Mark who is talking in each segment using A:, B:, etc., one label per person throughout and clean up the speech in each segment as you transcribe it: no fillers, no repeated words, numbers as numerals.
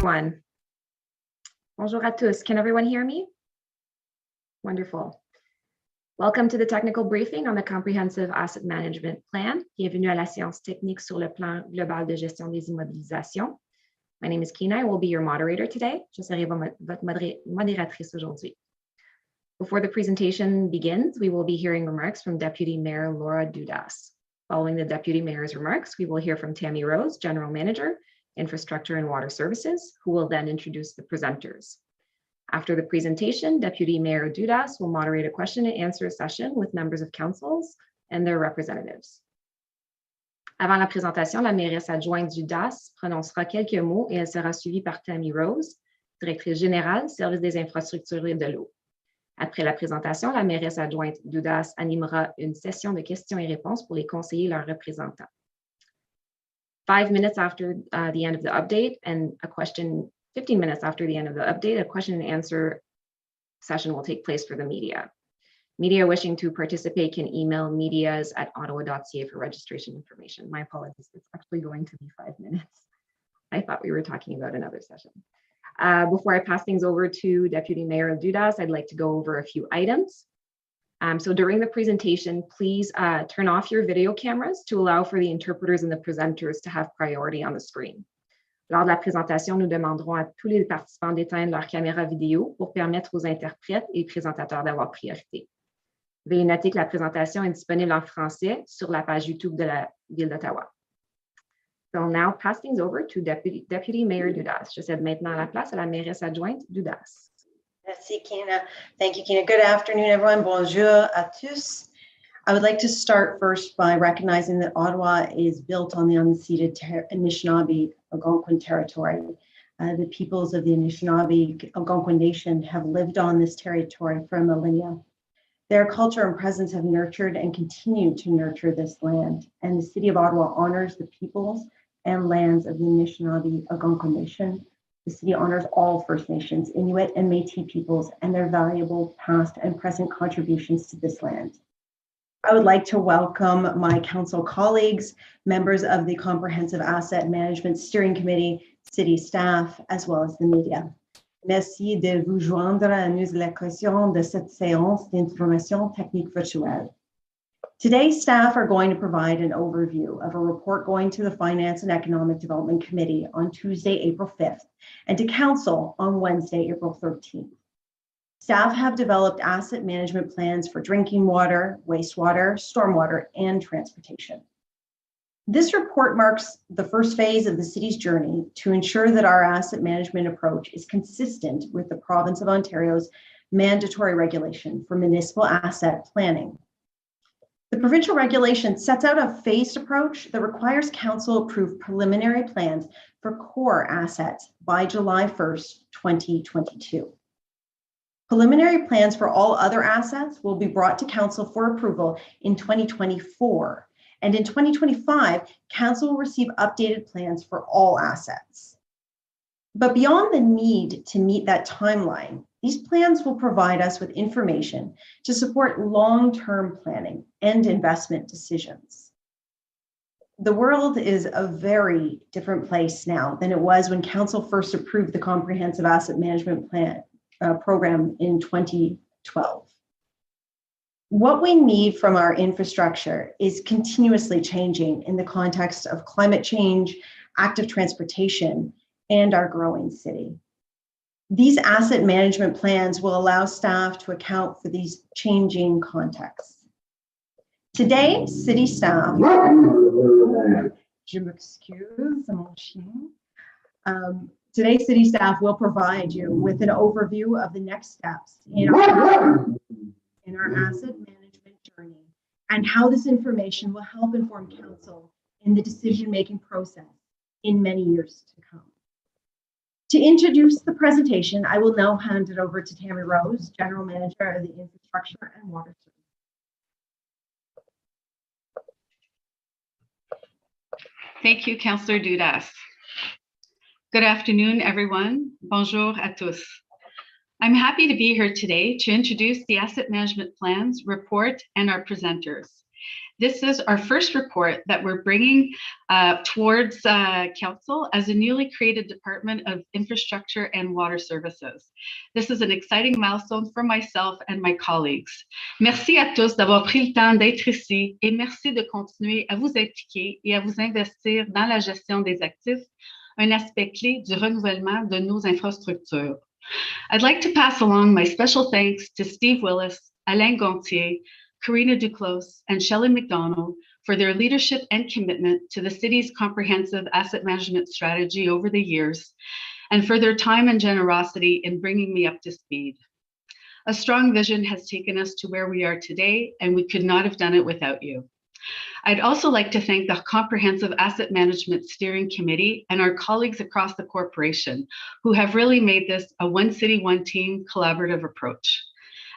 A: everyone. Bonjour à tous. Can everyone hear me? Wonderful. Welcome to the technical briefing on the Comprehensive Asset Management Plan. Bienvenue à la séance technique sur le plan global de gestion des immobilisations. My name is Kina. I will be your moderator today. Je serai votre modératrice aujourd'hui. Before the presentation begins, we will be hearing remarks from Deputy Mayor Laura Dudas. Following the Deputy Mayor's remarks, we will hear from Tammy Rose, General Manager, Infrastructure and Water Services, who will then introduce the presenters. After the presentation, Deputy Mayor Dudas will moderate a question and answer session with members of councils and their representatives. Avant la présentation, la mairesse adjointe Dudas prononcera quelques mots et elle sera suivie par Tammy Rose, directrice générale, service des infrastructures et de l'eau. Après la présentation, la mairesse adjointe Dudas animera une session de questions et réponses pour les conseillers et leurs représentants. 5 minutes after the end of the update and 15 minutes after the end of the update, a question and answer session will take place for the media. Media wishing to participate can email medias@ottawa.ca for registration information. My apologies, it's actually going to be 5 minutes. I thought we were talking about another session. Before I pass things over to Deputy Mayor Dudas, I'd like to go over a few items. So during the presentation, please turn off your video cameras to allow for the interpreters and the presenters to have priority on the screen. Lors de la présentation, nous demanderons à tous les participants d'éteindre leur caméra vidéo pour permettre aux interprètes et présentateurs d'avoir priorité. Veuillez noter que la présentation est disponible en français sur la page YouTube de la Ville d'Ottawa. So I'll now pass things over to Deputy Mayor Dudas. Je cède maintenant la place à la mairesse adjointe Dudas.
B: Merci, Kina. Thank you, Kina. Good afternoon, everyone. Bonjour à tous. I would like to start first by recognizing that Ottawa is built on the unceded Anishinaabe Algonquin territory. The peoples of the Anishinaabe Algonquin Nation have lived on this territory for millennia. Their culture and presence have nurtured and continue to nurture this land. And the City of Ottawa honors the peoples and lands of the Anishinaabe Algonquin Nation. The city honors all First Nations, Inuit and Métis peoples and their valuable past and present contributions to this land. I would like to welcome my council colleagues, members of the Comprehensive Asset Management Steering Committee, city staff, as well as the media. Merci de vous joindre à nous l'occasion de cette séance d'information technique virtuelle. Today, staff are going to provide an overview of a report going to the Finance and Economic Development Committee on Tuesday, April 5th, and to Council on Wednesday, April 13th. Staff have developed asset management plans for drinking water, wastewater, stormwater, and transportation. This report marks the first phase of the city's journey to ensure that our asset management approach is consistent with the province of Ontario's mandatory regulation for municipal asset planning. The provincial regulation sets out a phased approach that requires council approve preliminary plans for core assets by July 1st, 2022. Preliminary plans for all other assets will be brought to council for approval in 2024. And in 2025, council will receive updated plans for all assets. But beyond the need to meet that timeline, these plans will provide us with information to support long-term planning and investment decisions. The world is a very different place now than it was when council first approved the Comprehensive Asset Management Plan program in 2012. What we need from our infrastructure is continuously changing in the context of climate change, active transportation, and our growing city. These asset management plans will allow staff to account for these changing contexts. Today, city staff, today, city staff will provide you with an overview of the next steps in our asset management journey and how this information will help inform council in the decision-making process in many years to come. To introduce the presentation, I will now hand it over to Tammy Rose, General Manager of the Infrastructure and Water Services.
C: Thank you, Councillor Dudas. Good afternoon, everyone. Bonjour à tous. I'm happy to be here today to introduce the Asset Management Plans report and our presenters. This is our first report that we're bringing towards Council as a newly created Department of Infrastructure and Water Services. This is an exciting milestone for myself and my colleagues. Merci à tous d'avoir pris le temps d'être ici et merci de continuer à vous impliquer et à vous investir dans la gestion des actifs, un aspect clé du renouvellement de nos infrastructures. I'd like to pass along my special thanks to Steve Willis, Alain Gontier, Karina Duclos, and Shelley McDonald for their leadership and commitment to the city's comprehensive asset management strategy over the years, and for their time and generosity in bringing me up to speed. A strong vision has taken us to where we are today, and we could not have done it without you. I'd also like to thank the Comprehensive Asset Management Steering Committee and our colleagues across the corporation who have really made this a one city, one team collaborative approach.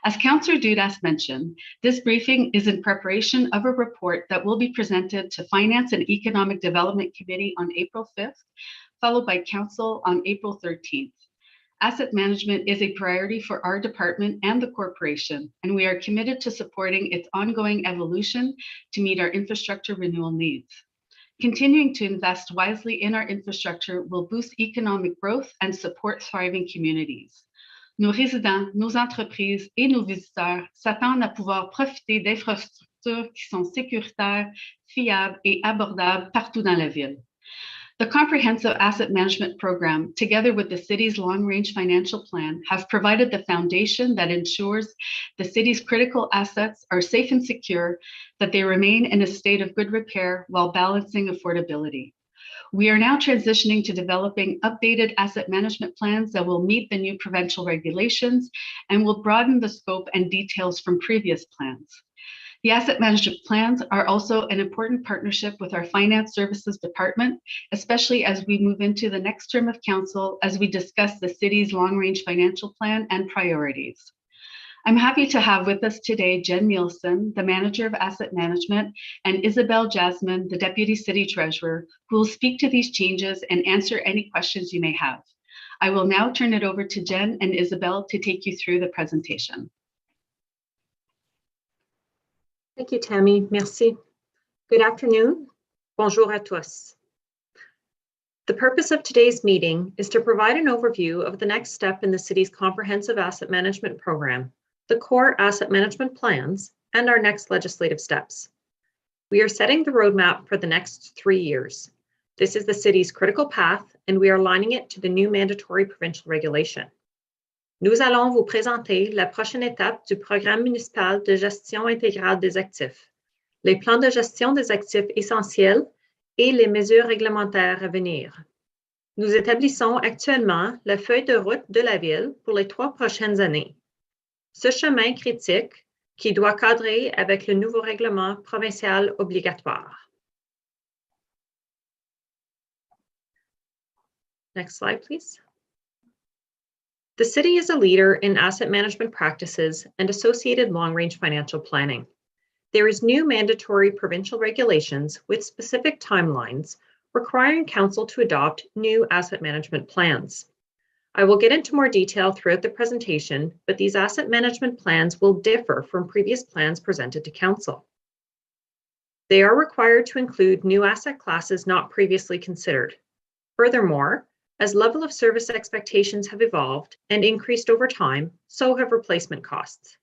C: As Councillor Dudas mentioned, this briefing is in preparation of a report that will be presented to Finance and Economic Development Committee on April 5th, followed by Council on April 13th. Asset management is a priority for our department and the corporation, and we are committed to supporting its ongoing evolution to meet our infrastructure renewal needs. Continuing to invest wisely in our infrastructure will boost economic growth and support thriving communities. Nos résidents, nos entreprises et nos visiteurs s'attendent à pouvoir profiter d'infrastructures qui sont sécuritaires, fiables et abordables partout dans la ville. The Comprehensive Asset Management Program, together with the city's long-range financial plan, have provided the foundation that ensures the city's critical assets are safe and secure, that they remain in a state of good repair while balancing affordability. We are now transitioning to developing updated asset management plans that will meet the new provincial regulations and will broaden the scope and details from previous plans. The asset management plans are also an important partnership with our Finance Services Department, especially as we move into the next term of council as we discuss the city's long-range financial plan and priorities. I'm happy to have with us today Jen Nielsen, the Manager of Asset Management, and Isabel Jasmine, the Deputy City Treasurer, who will speak to these changes and answer any questions you may have. I will now turn it over to Jen and Isabel to take you through the presentation.
D: Thank you, Tammy. Merci. Good afternoon. Bonjour à tous. The purpose of today's meeting is to provide an overview of the next step in the city's comprehensive asset management program, the core asset management plans, and our next legislative steps. We are setting the roadmap for the next 3 years. This is the city's critical path, and we are aligning it to the new mandatory provincial regulation. Nous allons vous présenter la prochaine étape du programme municipal de gestion intégrale des actifs, les plans de gestion des actifs essentiels et les mesures réglementaires à venir. Nous établissons actuellement la feuille de route de la ville pour les 3 prochaines années. Ce chemin critique qui doit cadrer avec le nouveau règlement provincial obligatoire. Next slide, please. The city is a leader in asset management practices and associated long-range financial planning. There is new mandatory provincial regulations with specific timelines requiring council to adopt new asset management plans. I will get into more detail throughout the presentation, but these asset management plans will differ from previous plans presented to council. They are required to include new asset classes not previously considered. Furthermore, as level of service expectations have evolved and increased over time, so have replacement costs.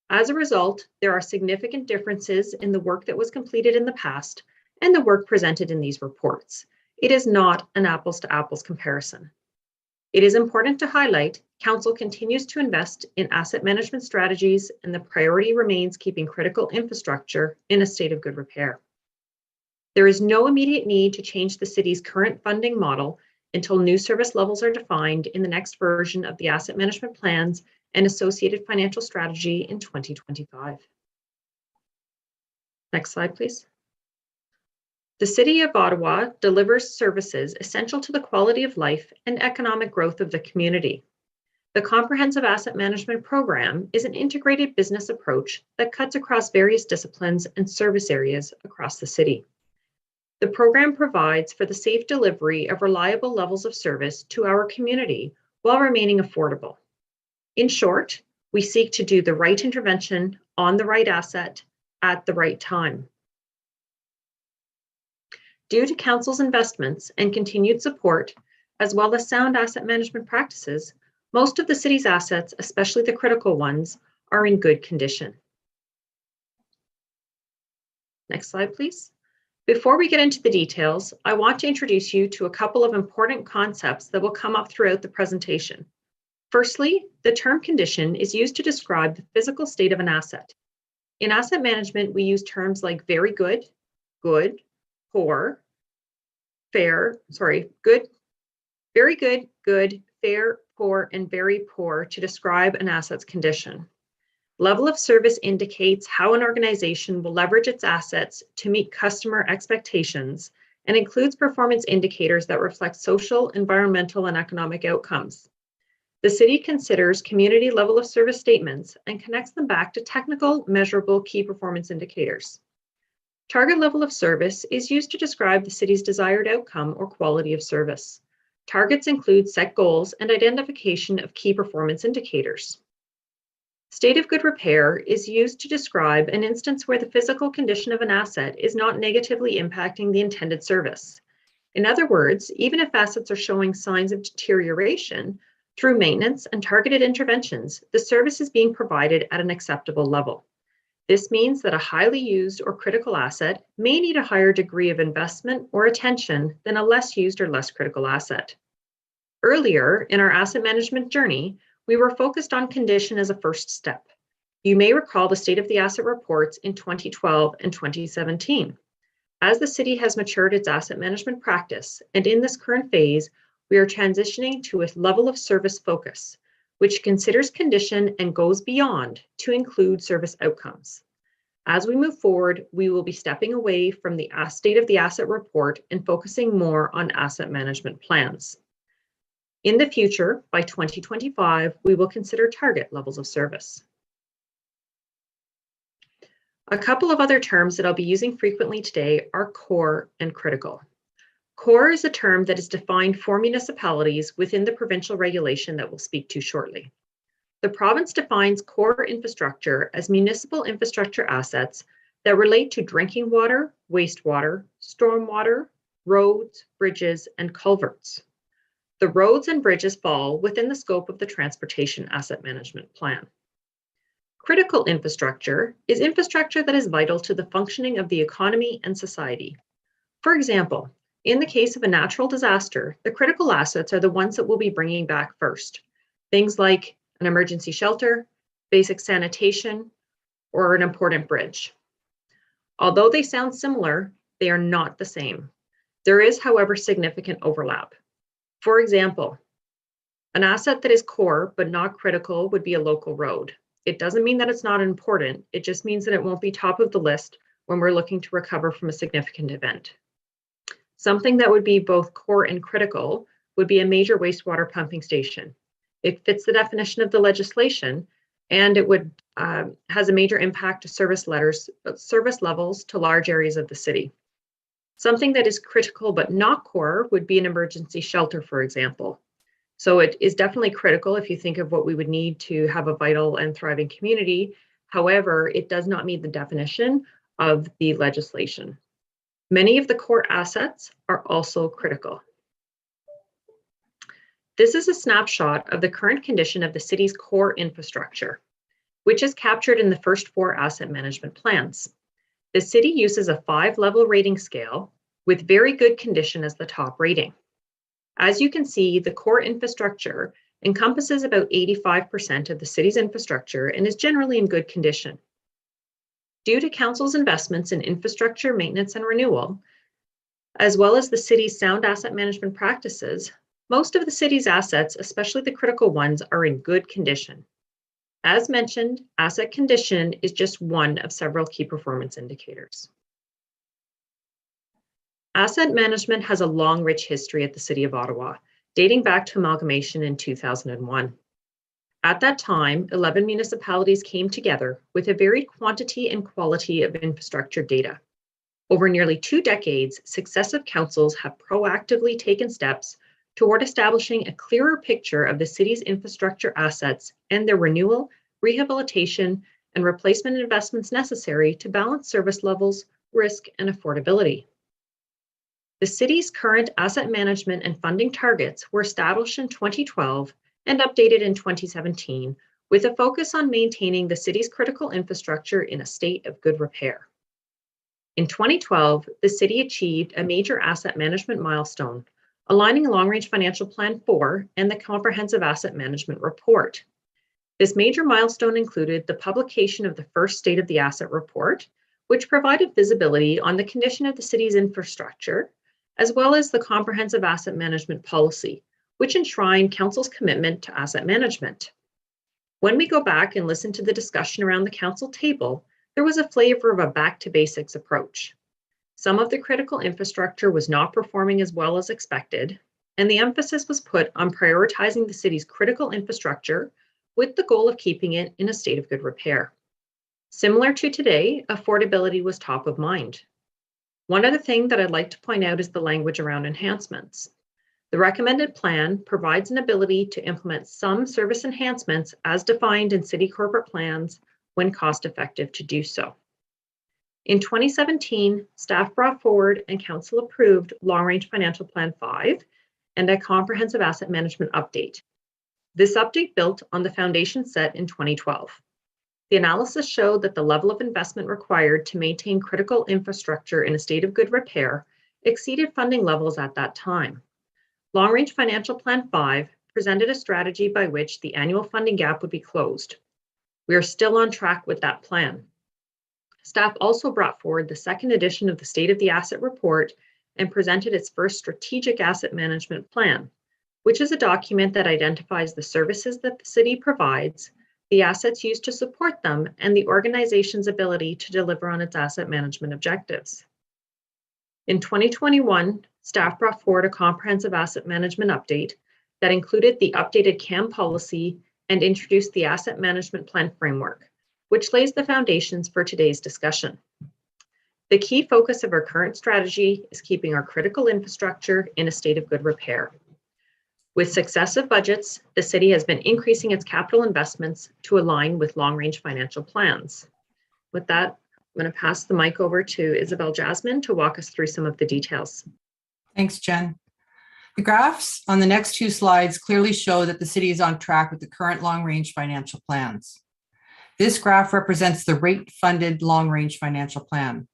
D: As a result, there are significant differences in the work that was completed in the past and the work presented in these reports. It is not an apples to apples comparison. It is important to highlight, council continues to invest in asset management strategies, and the priority remains keeping critical infrastructure in a state of good repair. There is no immediate need to change the city's current funding model until new service levels are defined in the next version of the asset management plans and associated financial strategy in 2025. Next slide, please. The City of Ottawa delivers services essential to the quality of life and economic growth of the community. The Comprehensive Asset Management Program is an integrated business approach that cuts across various disciplines and service areas across the city. The program provides for the safe delivery of reliable levels of service to our community while remaining affordable. In short, we seek to do the right intervention on the right asset at the right time. Due to Council's investments and continued support, as well as sound asset management practices, most of the city's assets, especially the critical ones, are in good condition. Next slide, please. Before we get into the details, I want to introduce you to a couple of important concepts that will come up throughout the presentation. Firstly, the term condition is used to describe the physical state of an asset. In asset management, we use terms like very good, good, poor, fair, good, very good, good, fair, poor, and very poor to describe an asset's condition. Level of service indicates how an organization will leverage its assets to meet customer expectations and includes performance indicators that reflect social, environmental, and economic outcomes. The city considers community level of service statements and connects them back to technical, measurable key performance indicators. Target level of service is used to describe the city's desired outcome or quality of service. Targets include set goals and identification of key performance indicators. State of good repair is used to describe an instance where the physical condition of an asset is not negatively impacting the intended service. In other words, even if assets are showing signs of deterioration, through maintenance and targeted interventions, the service is being provided at an acceptable level. This means that a highly used or critical asset may need a higher degree of investment or attention than a less used or less critical asset. Earlier in our asset management journey, we were focused on condition as a first step. You may recall the state of the asset reports in 2012 and 2017. As the city has matured its asset management practice, and in this current phase, we are transitioning to a level of service focus, which considers condition and goes beyond to include service outcomes. As we move forward, we will be stepping away from the state of the asset report and focusing more on asset management plans. In the future, by 2025, we will consider target levels of service. A couple of other terms that I'll be using frequently today are core and critical. Core is a term that is defined for municipalities within the provincial regulation that we'll speak to shortly. The province defines core infrastructure as municipal infrastructure assets that relate to drinking water, wastewater, stormwater, roads, bridges, and culverts. The roads and bridges fall within the scope of the Transportation Asset Management Plan. Critical infrastructure is infrastructure that is vital to the functioning of the economy and society. For example, in the case of a natural disaster, the critical assets are the ones that we'll be bringing back first. Things like an emergency shelter, basic sanitation, or an important bridge. Although they sound similar, they are not the same. There is, however, significant overlap. For example, an asset that is core but not critical would be a local road. It doesn't mean that it's not important, it just means that it won't be top of the list when we're looking to recover from a significant event. Something that would be both core and critical would be a major wastewater pumping station. It fits the definition of the legislation, and it would has a major impact to service levels to large areas of the city. Something that is critical but not core would be an emergency shelter, for example. So it is definitely critical if you think of what we would need to have a vital and thriving community. However, it does not meet the definition of the legislation. Many of the core assets are also critical. This is a snapshot of the current condition of the city's core infrastructure, which is captured in the first 4 asset management plans. The city uses a 5-level rating scale with very good condition as the top rating. As you can see, the core infrastructure encompasses about 85% of the city's infrastructure and is generally in good condition. Due to council's investments in infrastructure maintenance and renewal, as well as the city's sound asset management practices, most of the city's assets, especially the critical ones, are in good condition. As mentioned, asset condition is just one of several key performance indicators. Asset management has a long, rich history at the City of Ottawa, dating back to amalgamation in 2001. At that time, 11 municipalities came together with a varied quantity and quality of infrastructure data. Over nearly 2 decades, successive councils have proactively taken steps toward establishing a clearer picture of the city's infrastructure assets and their renewal, rehabilitation, and replacement investments necessary to balance service levels, risk, and affordability. The city's current asset management and funding targets were established in 2012 and updated in 2017, with a focus on maintaining the city's critical infrastructure in a state of good repair. In 2012, the city achieved a major asset management milestone, aligning Long-Range Financial Plan 4 and the Comprehensive Asset Management Report. This major milestone included the publication of the first State of the Asset Report, which provided visibility on the condition of the city's infrastructure, as well as the Comprehensive Asset Management Policy, which enshrined Council's commitment to asset management. When we go back and listen to the discussion around the Council table, there was a flavor of a back-to-basics approach. Some of the critical infrastructure was not performing as well as expected, and the emphasis was put on prioritizing the city's critical infrastructure with the goal of keeping it in a state of good repair. Similar to today, affordability was top of mind. One other thing that I'd like to point out is the language around enhancements. The recommended plan provides an ability to implement some service enhancements as defined in city corporate plans when cost-effective to do so. In 2017, staff brought forward and Council approved Long-Range Financial Plan 5 and a Comprehensive Asset Management Update. This update built on the foundation set in 2012. The analysis showed that the level of investment required to maintain critical infrastructure in a state of good repair exceeded funding levels at that time. Long-Range Financial Plan 5 presented a strategy by which the annual funding gap would be closed. We are still on track with that plan. Staff also brought forward the second edition of the State of the Asset Report and presented its first strategic asset management plan, which is a document that identifies the services that the city provides, the assets used to support them, and the organization's ability to deliver on its asset management objectives. In 2021, staff brought forward a comprehensive asset management update that included the updated CAM policy and introduced the asset management plan framework, which lays the foundations for today's discussion. The key focus of our current strategy is keeping our critical infrastructure in a state of good repair. With successive budgets, the city has been increasing its capital investments to align with long-range financial plans. With that, I'm going to pass the mic over to Isabel Jasmine to walk us through some of the details.
E: Thanks, Jen. The graphs on the next two slides clearly show that the city is on track with the current long-range financial plans. This graph represents the rate-funded long-range financial plan,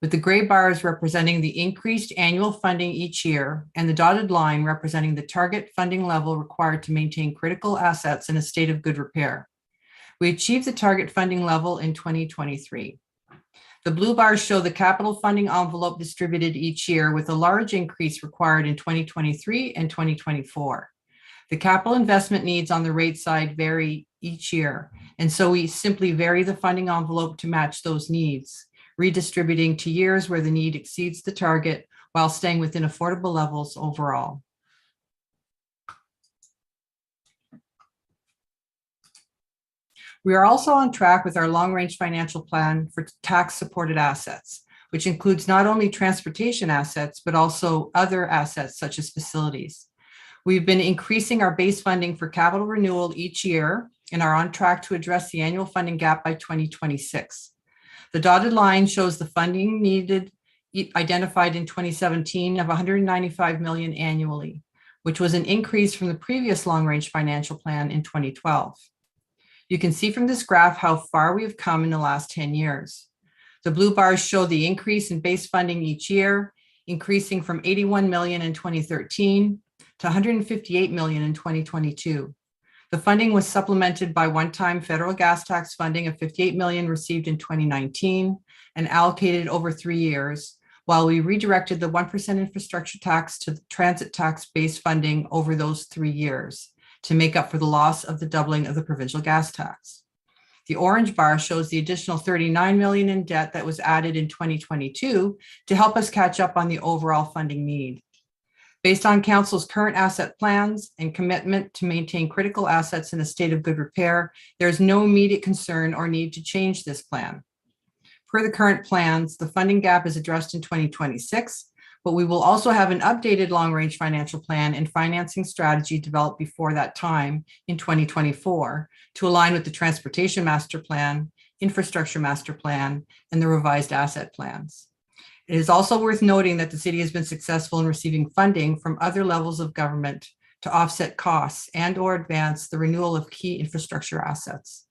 E: with the gray bars representing the increased annual funding each year and the dotted line representing the target funding level required to maintain critical assets in a state of good repair. We achieved the target funding level in 2023. The blue bars show the capital funding envelope distributed each year, with a large increase required in 2023 and 2024. The capital investment needs on the rate side vary each year, and so we simply vary the funding envelope to match those needs, redistributing to years where the need exceeds the target while staying within affordable levels overall. We are also on track with our long-range financial plan for tax-supported assets, which includes not only transportation assets, but also other assets such as facilities. We've been increasing our base funding for capital renewal each year and are on track to address the annual funding gap by 2026. The dotted line shows the funding needed identified in 2017 of $195 million annually, which was an increase from the previous long-range financial plan in 2012. You can see from this graph how far we have come in the last 10 years. The blue bars show the increase in base funding each year, increasing from $81 million in 2013 to $158 million in 2022. The funding was supplemented by one-time federal gas tax funding of $58 million received in 2019 and allocated over 3 years, while we redirected the 1% infrastructure tax to the transit tax base funding over those 3 years to make up for the loss of the doubling of the provincial gas tax. The orange bar shows the additional $39 million in debt that was added in 2022 to help us catch up on the overall funding need. Based on Council's current asset plans and commitment to maintain critical assets in a state of good repair, there is no immediate concern or need to change this plan. Per the current plans, the funding gap is addressed in 2026, but we will also have an updated long-range financial plan and financing strategy developed before that time in 2024 to align with the Transportation Master Plan infrastructure master plan, and the revised asset plans. It is also worth noting that the city has been successful in receiving funding from other levels of government to offset costs and/or advance the renewal of key infrastructure assets.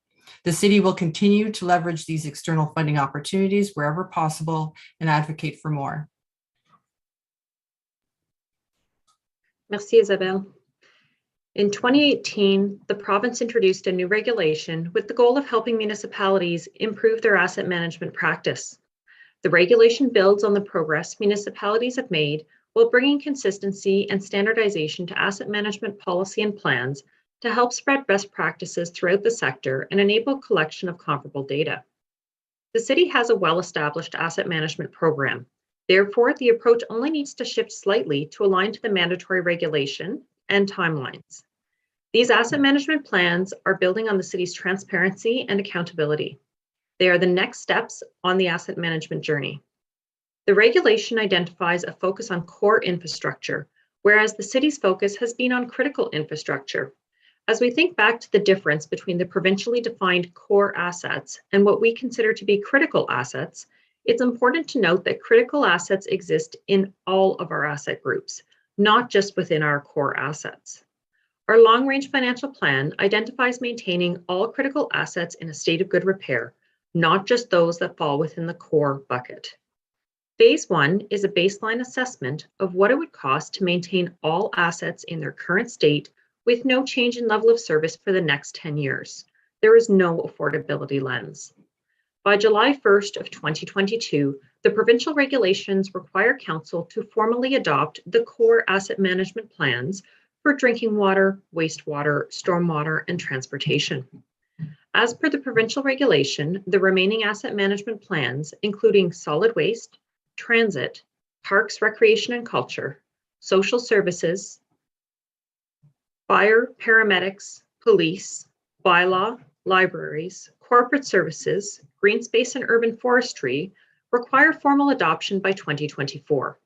E: The city will continue to leverage these external funding opportunities wherever possible and advocate for more.
D: Merci, Isabelle. In 2018, the province introduced a new regulation with the goal of helping municipalities improve their asset management practice. The regulation builds on the progress municipalities have made while bringing consistency and standardization to asset management policy and plans to help spread best practices throughout the sector and enable collection of comparable data. The city has a well-established asset management program. Therefore, the approach only needs to shift slightly to align to the mandatory regulation and timelines. These asset management plans are building on the city's transparency and accountability. They are the next steps on the asset management journey. The regulation identifies a focus on core infrastructure, whereas the city's focus has been on critical infrastructure. As we think back to the difference between the provincially defined core assets and what we consider to be critical assets, it's important to note that critical assets exist in all of our asset groups, not just within our core assets. Our long-range financial plan identifies maintaining all critical assets in a state of good repair, not just those that fall within the core bucket. Phase 1 is a baseline assessment of what it would cost to maintain all assets in their current state with no change in level of service for the next 10 years. There is no affordability lens. By July 1st of 2022, the provincial regulations require council to formally adopt the core asset management plans for drinking water, wastewater, stormwater, and transportation. As per the provincial regulation, the remaining asset management plans, including solid waste, transit, parks, recreation and culture, social services, fire, paramedics, police, bylaw, libraries, corporate services, green space and urban forestry, require formal adoption by 2024.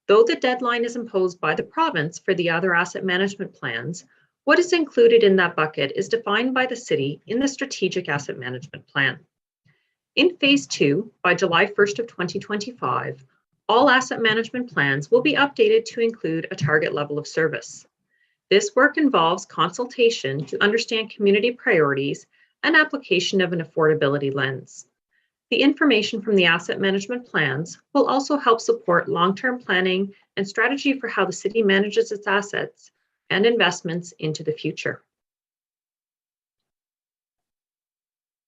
D: Though the deadline is imposed by the province for the other asset management plans, what is included in that bucket is defined by the city in the strategic asset management plan. In phase 2, by July 1st of 2025, all asset management plans will be updated to include a target level of service. This work involves consultation to understand community priorities and application of an affordability lens. The information from the asset management plans will also help support long-term planning and strategy for how the city manages its assets and investments into the future.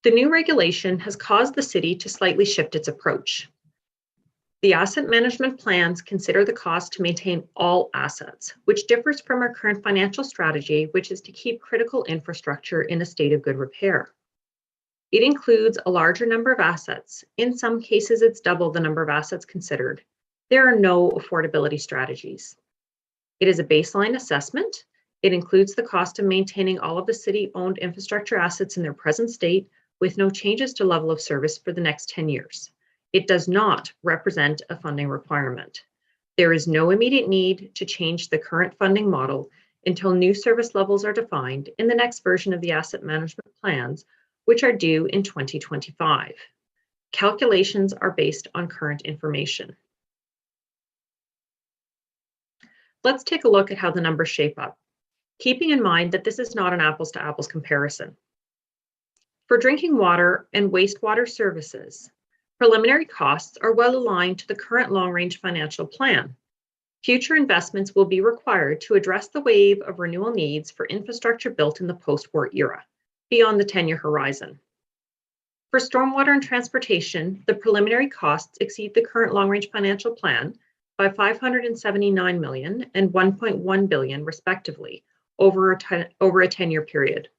D: The new regulation has caused the city to slightly shift its approach. The asset management plans consider the cost to maintain all assets, which differs from our current financial strategy, which is to keep critical infrastructure in a state of good repair. It includes a larger number of assets. In some cases, it's double the number of assets considered. There are no affordability strategies. It is a baseline assessment. It includes the cost of maintaining all of the city-owned infrastructure assets in their present state with no changes to level of service for the next 10 years. It does not represent a funding requirement. There is no immediate need to change the current funding model until new service levels are defined in the next version of the asset management plans, which are due in 2025. Calculations are based on current information. Let's take a look at how the numbers shape up, keeping in mind that this is not an apples to apples comparison. For drinking water and wastewater services, preliminary costs are well aligned to the current long-range financial plan. Future investments will be required to address the wave of renewal needs for infrastructure built in the post-war era, beyond the 10-year horizon. For stormwater and transportation, the preliminary costs exceed the current long-range financial plan by $579 million and $1.1 billion, respectively, over a 10-year period.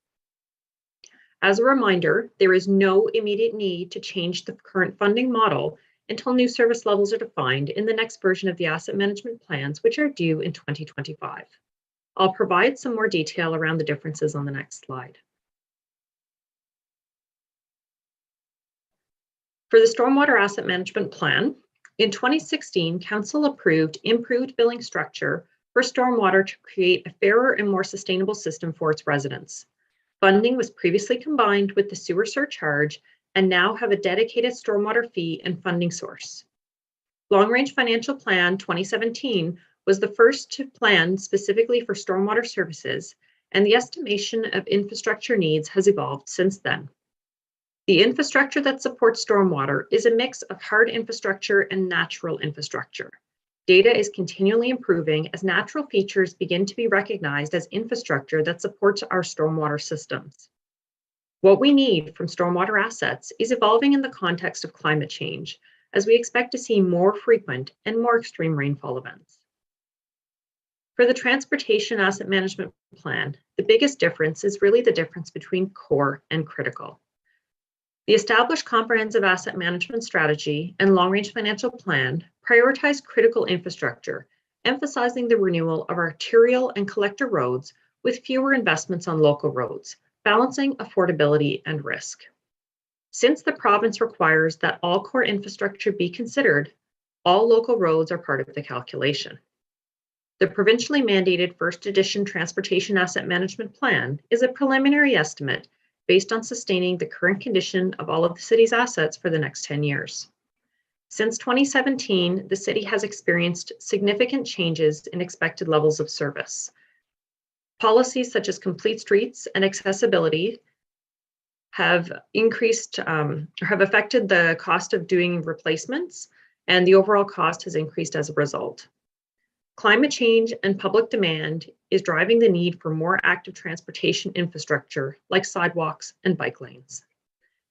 D: As a reminder, there is no immediate need to change the current funding model until new service levels are defined in the next version of the asset management plans, which are due in 2025. I'll provide some more detail around the differences on the next slide. For the Stormwater Asset Management Plan, in 2016, Council approved improved billing structure for stormwater to create a fairer and more sustainable system for its residents. Funding was previously combined with the sewer surcharge and now have a dedicated stormwater fee and funding source. Long-Range Financial Plan 2017 was the first to plan specifically for stormwater services, and the estimation of infrastructure needs has evolved since then. The infrastructure that supports stormwater is a mix of hard infrastructure and natural infrastructure. Data is continually improving as natural features begin to be recognized as infrastructure that supports our stormwater systems. What we need from stormwater assets is evolving in the context of climate change, as we expect to see more frequent and more extreme rainfall events. For the Transportation Asset Management Plan, the biggest difference is really the difference between core and critical. The established Comprehensive Asset Management Strategy and Long-Range Financial Plan prioritize critical infrastructure, emphasizing the renewal of arterial and collector roads with fewer investments on local roads, balancing affordability and risk. Since the province requires that all core infrastructure be considered, all local roads are part of the calculation. The provincially mandated First Edition Transportation Asset Management Plan is a preliminary estimate based on sustaining the current condition of all of the city's assets for the next 10 years. Since 2017, the city has experienced significant changes in expected levels of service. Policies such as complete streets and accessibility have affected the cost of doing replacements, and the overall cost has increased as a result. Climate change and public demand is driving the need for more active transportation infrastructure like sidewalks and bike lanes.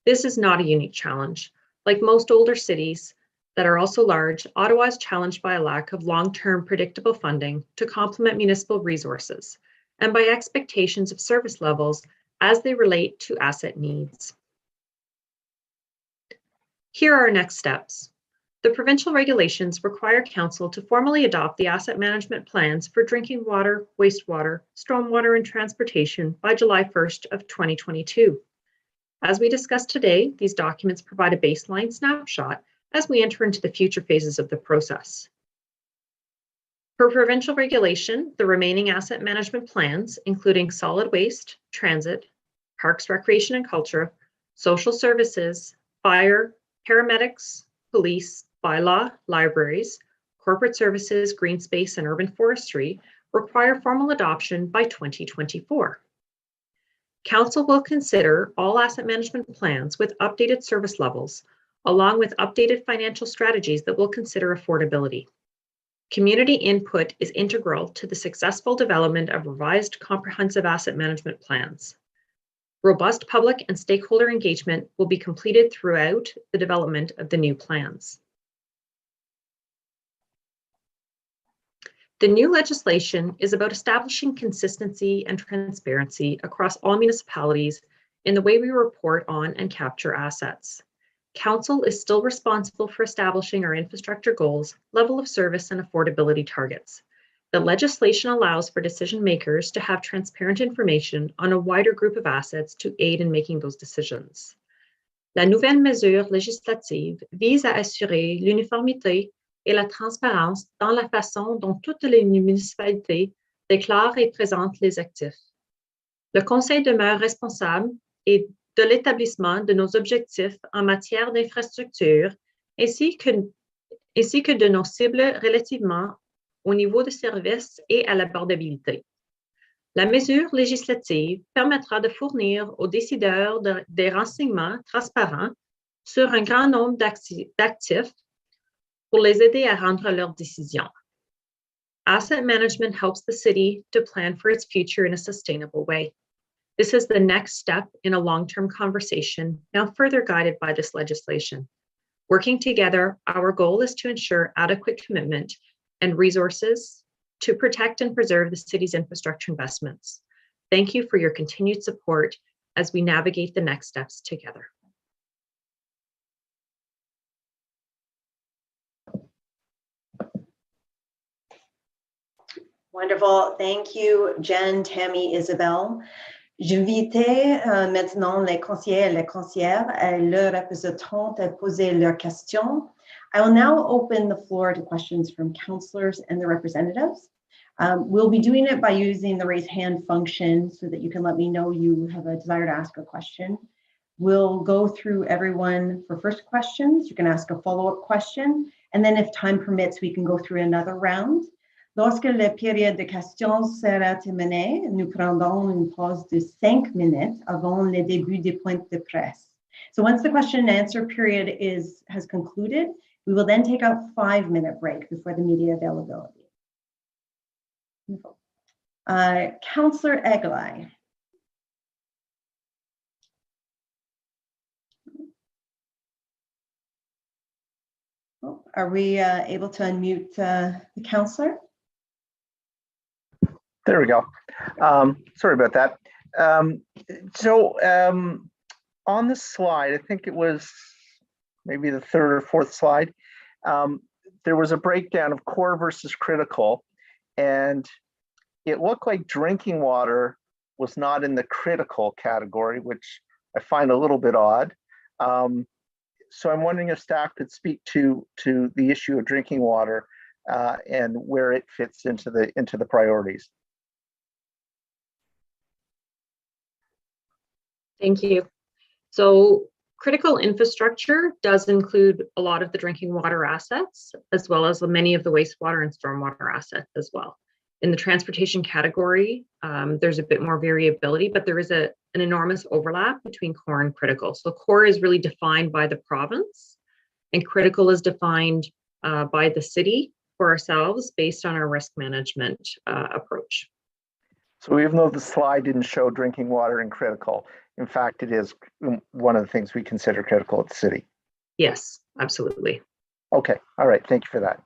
D: This is not a unique challenge. Like most older cities that are also large, Ottawa is challenged by a lack of long-term predictable funding to complement municipal resources and by expectations of service levels as they relate to asset needs. Here are our next steps. The provincial regulations require Council to formally adopt the asset management plans for drinking water, wastewater, stormwater, and transportation by July 1st of 2022. As we discussed today, these documents provide a baseline snapshot as we enter into the future phases of the process. Per provincial regulation, the remaining asset management plans, including solid waste, transit, parks, recreation and culture, social services, fire, paramedics, police, bylaw, libraries, corporate services, green space, and urban forestry, require formal adoption by 2024. Council will consider all asset management plans with updated service levels, along with updated financial strategies that will consider affordability. Community input is integral to the successful development of revised comprehensive asset management plans. Robust public and stakeholder engagement will be completed throughout the development of the new plans. The new legislation is about establishing consistency and transparency across all municipalities in the way we report on and capture assets. Council is still responsible for establishing our infrastructure goals, level of service, and affordability targets. The legislation allows for decision makers to have transparent information on a wider group of assets to aid in making those decisions. La nouvelle mesure législative vise à assurer l'uniformité et la transparence dans la façon dont toutes les municipalités déclarent et présentent les actifs. Le Conseil demeure responsable de l'établissement de nos objectifs en matière d'infrastructure ainsi que de nos cibles relativement au niveau de service et à l'abordabilité. La mesure législative permettra de fournir aux décideurs des renseignements transparents sur un grand nombre d'actifs pour les aider à rendre leurs décisions. Asset management helps the city to plan for its future in a sustainable way. This is the next step in a long-term conversation, now further guided by this legislation. Working together, our goal is to ensure adequate commitment and resources to protect and preserve the city's infrastructure investments. Thank you for your continued support as we navigate the next steps together.
B: Wonderful. Thank you, Jen, Tammy, Isabelle. J'invitais maintenant les conseillers et les conseillères et leurs représentants à poser leurs questions. I will now open the floor to questions from councillors and their representatives. We'll be doing it by using the raise hand function so that you can let me know you have a desire to ask a question. We'll go through everyone for first questions. You can ask a follow-up question, and then if time permits, we can go through another round. Lorsque la période de questions sera terminée, nous prendrons une pause de 5 minutes avant le début des points de presse. So once the question and answer period has concluded, we will then take a 5-minute break before the media availability. Councillor Eglai. Oh, are we able to unmute the councillor?
F: There we go. Sorry about that. On the slide, I think it was maybe the third or fourth slide, there was a breakdown of core versus critical, and it looked like drinking water was not in the critical category, which I find a little bit odd. So I'm wondering if staff could speak to the issue of drinking water and where it fits into the priorities.
D: Thank you. So critical infrastructure does include a lot of the drinking water assets, as well as many of the wastewater and stormwater assets as well. In the transportation category, there's a bit more variability, but there is an enormous overlap between core and critical. So core is really defined by the province, and critical is defined by the city for ourselves based on our risk management approach.
F: So even though the slide didn't show drinking water in critical, in fact, it is one of the things we consider critical at the city.
D: Yes, absolutely.
F: Okay, all right, thank you for that.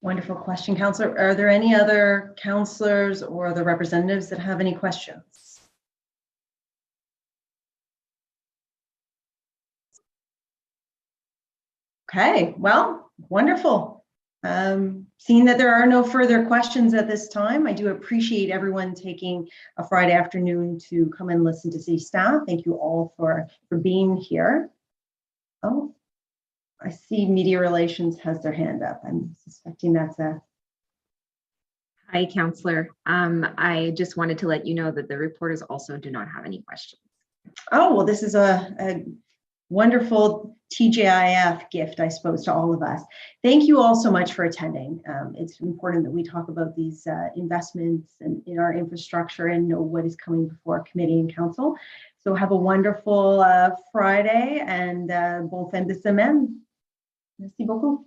B: Wonderful question, Councillor. Are there any other councillors or other representatives that have any questions? Okay, well, wonderful. Seeing that there are no further questions at this time, I do appreciate everyone taking a Friday afternoon to come and listen to city staff. Thank you all for being here. Oh, I see Media Relations has their hand up. I'm suspecting that's a...
A: Hi, Councillor. I just wanted to let you know that the reporters also do not have any questions.
B: Oh, well, this is a wonderful TGIF gift, I suppose, to all of us. Thank you all so much for attending. It's important that we talk about these investments in our infrastructure and know what is coming before committee and council. So have a wonderful Friday and bon fin de semaine. Merci beaucoup.